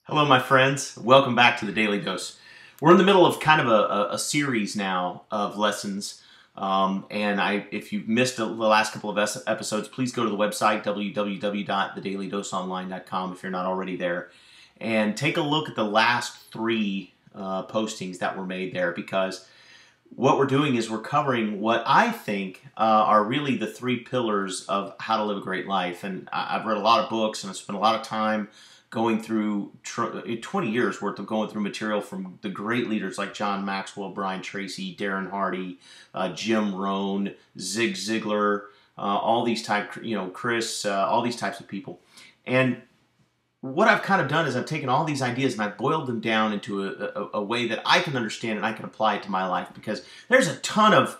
Hello, my friends. Welcome back to the Daily Dose. We're in the middle of kind of a series now of lessons. If you've missed the last couple of episodes, please go to the website, www.thedailydoseonline.com, if you're not already there, and take a look at the last three postings that were made there, because what we're doing is we're covering what I think are really the three pillars of how to live a great life. And I've read a lot of books and I've spent a lot of time going through 20 years worth of going through material from the great leaders like John Maxwell, Brian Tracy, Darren Hardy, Jim Rohn, Zig Ziglar, all these Chris, all these types of people. And what I've kind of done is I've taken all these ideas and I've boiled them down into a way that I can understand and I can apply it to my life, because there's a ton of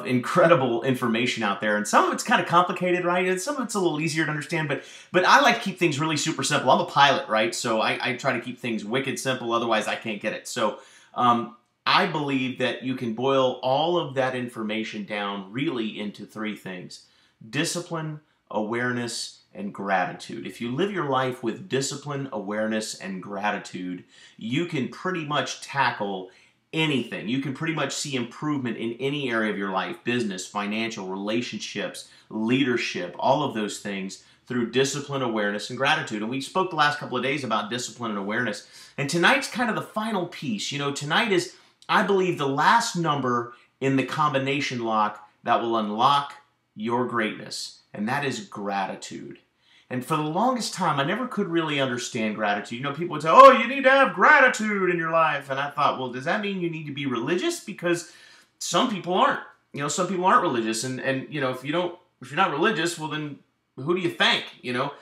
incredible information out there, and some of it's kind of complicated, right? And some of it's a little easier to understand, but I like to keep things really super simple. I'm a pilot, right? So I try to keep things wicked simple, otherwise I can't get it. So I believe that you can boil all of that information down really into three things: discipline, awareness, and gratitude. If you live your life with discipline, awareness, and gratitude, you can pretty much tackle anything. You can pretty much see improvement in any area of your life: business, financial, relationships, leadership, all of those things through discipline, awareness, and gratitude. And we spoke the last couple of days about discipline and awareness. And tonight's kind of the final piece. You know, tonight is, I believe, the last number in the combination lock that will unlock your greatness, and that is gratitude. And for the longest time, I never could really understand gratitude. You know, people would say, oh, you need to have gratitude in your life. And I thought, well, does that mean you need to be religious? Because some people aren't. You know, some people aren't religious. And you know, if you're not religious, well, then who do you thank? You know,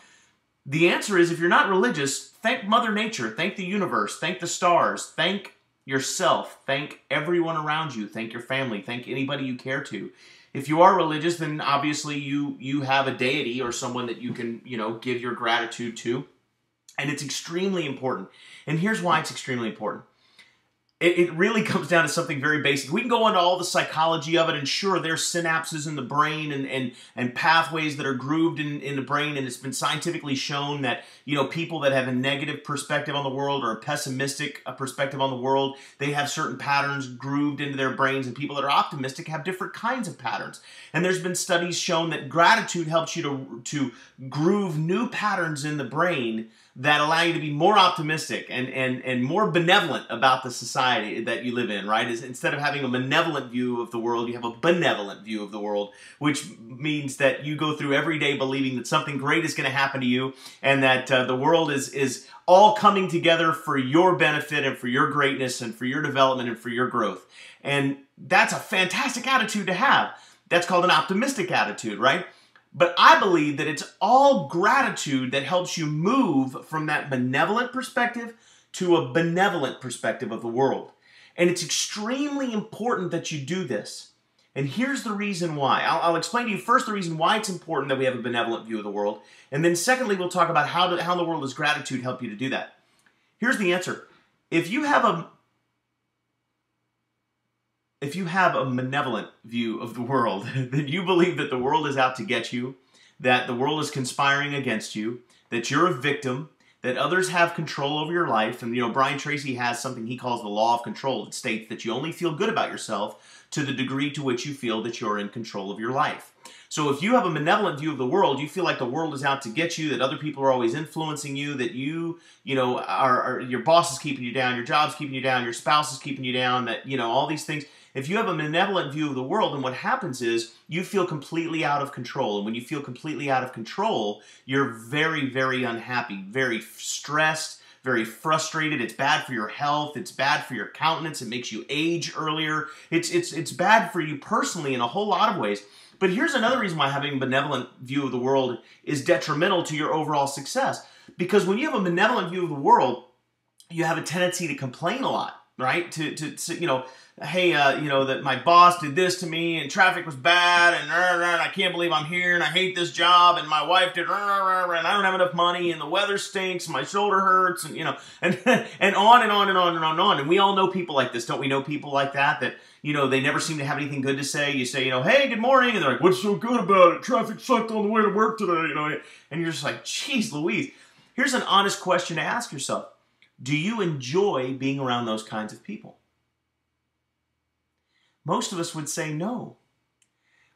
the answer is, if you're not religious, thank Mother Nature, thank the universe, thank the stars, thank yourself, thank everyone around you, thank your family, thank anybody you care to. If you are religious, then obviously you have a deity or someone that you can, give your gratitude to. And it's extremely important. And here's why it's extremely important. It really comes down to something very basic. We can go into all the psychology of it, and sure, there's synapses in the brain and pathways that are grooved in the brain, and it's been scientifically shown that, people that have a negative perspective on the world or a pessimistic perspective on the world, they have certain patterns grooved into their brains, and people that are optimistic have different kinds of patterns. And there's been studies shown that gratitude helps you to groove new patterns in the brain that allow you to be more optimistic and more benevolent about the society that you live in, right? Instead of having a malevolent view of the world, you have a benevolent view of the world, which means that you go through every day believing that something great is going to happen to you, and that the world is all coming together for your benefit and for your greatness and for your development and for your growth. And that's a fantastic attitude to have. That's called an optimistic attitude, right? But I believe that it's all gratitude that helps you move from that benevolent perspective to a benevolent perspective of the world. And it's extremely important that you do this. And here's the reason why. I'll explain to you first the reason why it's important that we have a benevolent view of the world. And then secondly, we'll talk about how in the world does gratitude help you to do that. Here's the answer. If you have a benevolent view of the world, then you believe that the world is out to get you, that the world is conspiring against you, that you're a victim, that others have control over your life. And, Brian Tracy has something he calls the law of control. It states that you only feel good about yourself to the degree to which you feel that you're in control of your life. So if you have a benevolent view of the world, you feel like the world is out to get you, that other people are always influencing you, that your boss is keeping you down, your job's keeping you down, your spouse is keeping you down, that, all these things. If you have a benevolent view of the world, then what happens is you feel completely out of control. And when you feel completely out of control, you're very, very unhappy, very stressed, very frustrated. It's bad for your health. It's bad for your countenance. It makes you age earlier. It's bad for you personally in a whole lot of ways. But here's another reason why having a benevolent view of the world is detrimental to your overall success. Because when you have a benevolent view of the world, you have a tendency to complain a lot, right? Hey, that my boss did this to me, and traffic was bad, and I can't believe I'm here, and I hate this job, and my wife did, and I don't have enough money, and the weather stinks, and my shoulder hurts, and and on and on and on and on and on. And we all know people like this, don't we? Know people like that they never seem to have anything good to say. You say, hey, good morning, and they're like, what's so good about it? Traffic sucked on the way to work today, and you're just like, geez Louise. Here's an honest question to ask yourself. Do you enjoy being around those kinds of people? Most of us would say no.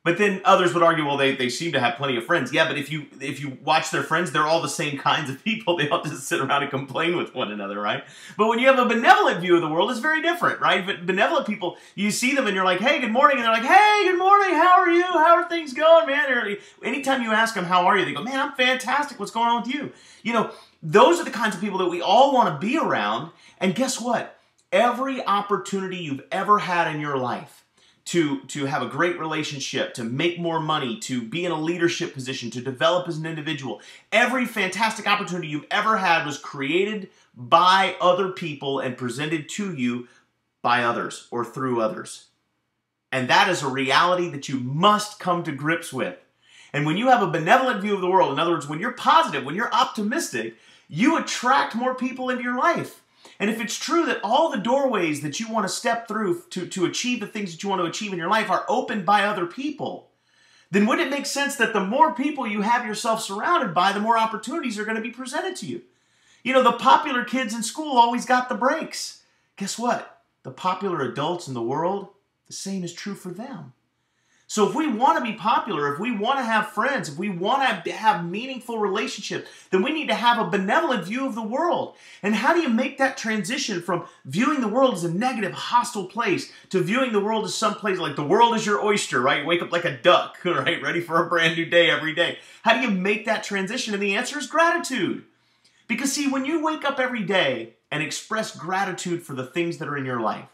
But then others would argue, well, they seem to have plenty of friends. Yeah, but if you watch their friends, they're all the same kinds of people. They all just sit around and complain with one another, right? But when you have a benevolent view of the world, it's very different, right? But benevolent people, you see them and you're like, hey, good morning. And they're like, hey, good morning. How are you? How are things going, man? Or anytime you ask them, how are you? They go, man, I'm fantastic. What's going on with you? You know, those are the kinds of people that we all want to be around. And guess what? Every opportunity you've ever had in your life to have a great relationship, to make more money, to be in a leadership position, to develop as an individual. Every fantastic opportunity you've ever had was created by other people and presented to you by others or through others. And that is a reality that you must come to grips with. And when you have a benevolent view of the world, in other words, when you're positive, when you're optimistic, you attract more people into your life. And if it's true that all the doorways that you want to step through to achieve the things that you want to achieve in your life are opened by other people, then wouldn't it make sense that the more people you have yourself surrounded by, the more opportunities are going to be presented to you? You know, the popular kids in school always got the breaks. Guess what? The popular adults in the world, the same is true for them. So if we want to be popular, if we want to have friends, if we want to have meaningful relationships, then we need to have a benevolent view of the world. And how do you make that transition from viewing the world as a negative, hostile place to viewing the world as some place like the world is your oyster, right? You wake up like a duck, right? Ready for a brand new day every day. How do you make that transition? And the answer is gratitude. Because see, when you wake up every day and express gratitude for the things that are in your life,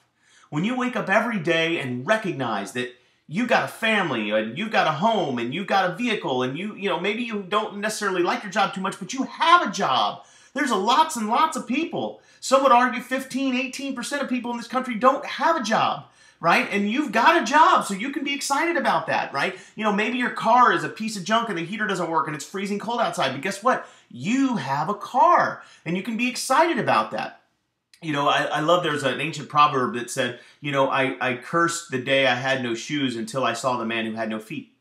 when you wake up every day and recognize that you got a family and you got a home and you got a vehicle and you know, maybe you don't necessarily like your job too much, but you have a job. There's lots and lots of people. Some would argue 15, 18% of people in this country don't have a job, right? And you've got a job, so you can be excited about that, right? You know, maybe your car is a piece of junk and the heater doesn't work and it's freezing cold outside, but guess what? You have a car and you can be excited about that. You know, I love, there's an ancient proverb that said, you know, I cursed the day I had no shoes until I saw the man who had no feet.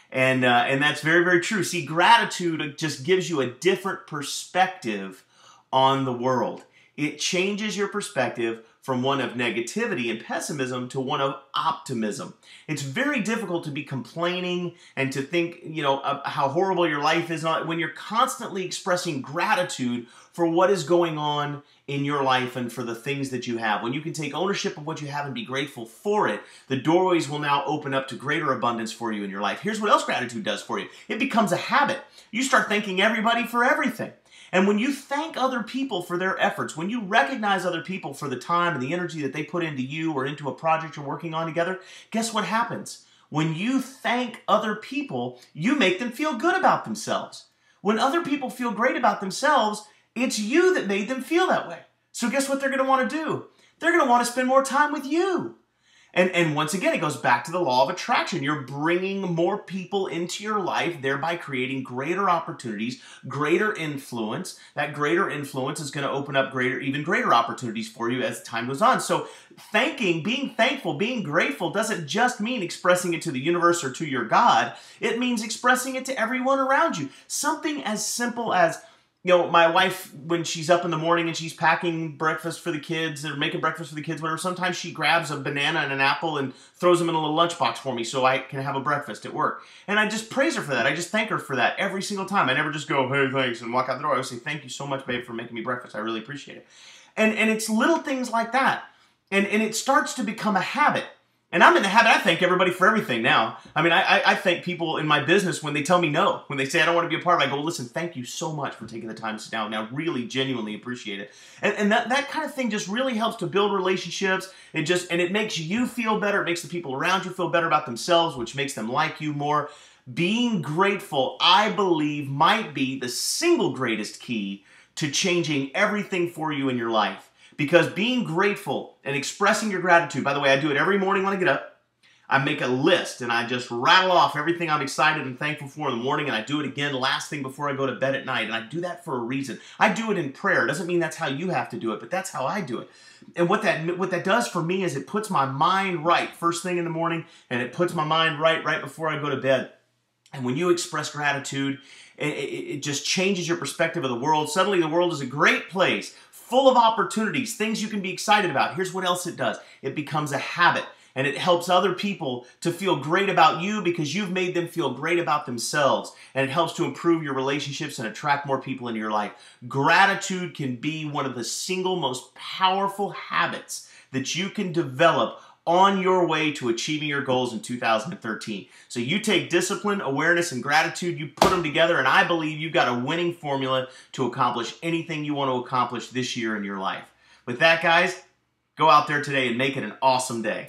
And that's very, very true. See, gratitude just gives you a different perspective on the world. It changes your perspective from one of negativity and pessimism to one of optimism. It's very difficult to be complaining and to think, you know, how horrible your life is when you're constantly expressing gratitude for what is going on in your life and for the things that you have. When you can take ownership of what you have and be grateful for it, the doorways will now open up to greater abundance for you in your life. Here's what else gratitude does for you. It becomes a habit. You start thanking everybody for everything. And when you thank other people for their efforts, when you recognize other people for the time and the energy that they put into you or into a project you're working on together, guess what happens? When you thank other people, you make them feel good about themselves. When other people feel great about themselves, it's you that made them feel that way. So guess what they're going to want to do? They're going to want to spend more time with you. And once again, it goes back to the law of attraction. You're bringing more people into your life, thereby creating greater opportunities, greater influence. That greater influence is going to open up even greater opportunities for you as time goes on. So being thankful, being grateful doesn't just mean expressing it to the universe or to your God. It means expressing it to everyone around you. Something as simple as, you know, my wife, when she's up in the morning and she's packing breakfast for the kids or making breakfast for the kids, whatever, sometimes she grabs a banana and an apple and throws them in a little lunchbox for me so I can have a breakfast at work. And I just praise her for that. I just thank her for that every single time. I never just go, hey, thanks, and walk out the door. I always say, thank you so much, babe, for making me breakfast. I really appreciate it. And it's little things like that. And it starts to become a habit. And I'm in the habit, I thank everybody for everything now. I mean, I thank people in my business when they tell me no. When they say I don't want to be a part of it, I go, listen, thank you so much for taking the time to sit down. Now, really, genuinely appreciate it. And that kind of thing just really helps to build relationships. And it makes you feel better. It makes the people around you feel better about themselves, which makes them like you more. Being grateful, I believe, might be the single greatest key to changing everything for you in your life. Because being grateful and expressing your gratitude, by the way, I do it every morning when I get up. I make a list and I just rattle off everything I'm excited and thankful for in the morning, and I do it again last thing before I go to bed at night. And I do that for a reason. I do it in prayer. It doesn't mean that's how you have to do it, but that's how I do it. And what that does for me is it puts my mind right first thing in the morning, and it puts my mind right before I go to bed. And when you express gratitude, it just changes your perspective of the world. Suddenly the world is a great place, full of opportunities, things you can be excited about. Here's what else it does. It becomes a habit, and it helps other people to feel great about you because you've made them feel great about themselves, and it helps to improve your relationships and attract more people into your life. Gratitude can be one of the single most powerful habits that you can develop on your way to achieving your goals in 2013. So you take discipline, awareness, and gratitude, you put them together, and I believe you've got a winning formula to accomplish anything you want to accomplish this year in your life. With that, guys, go out there today and make it an awesome day.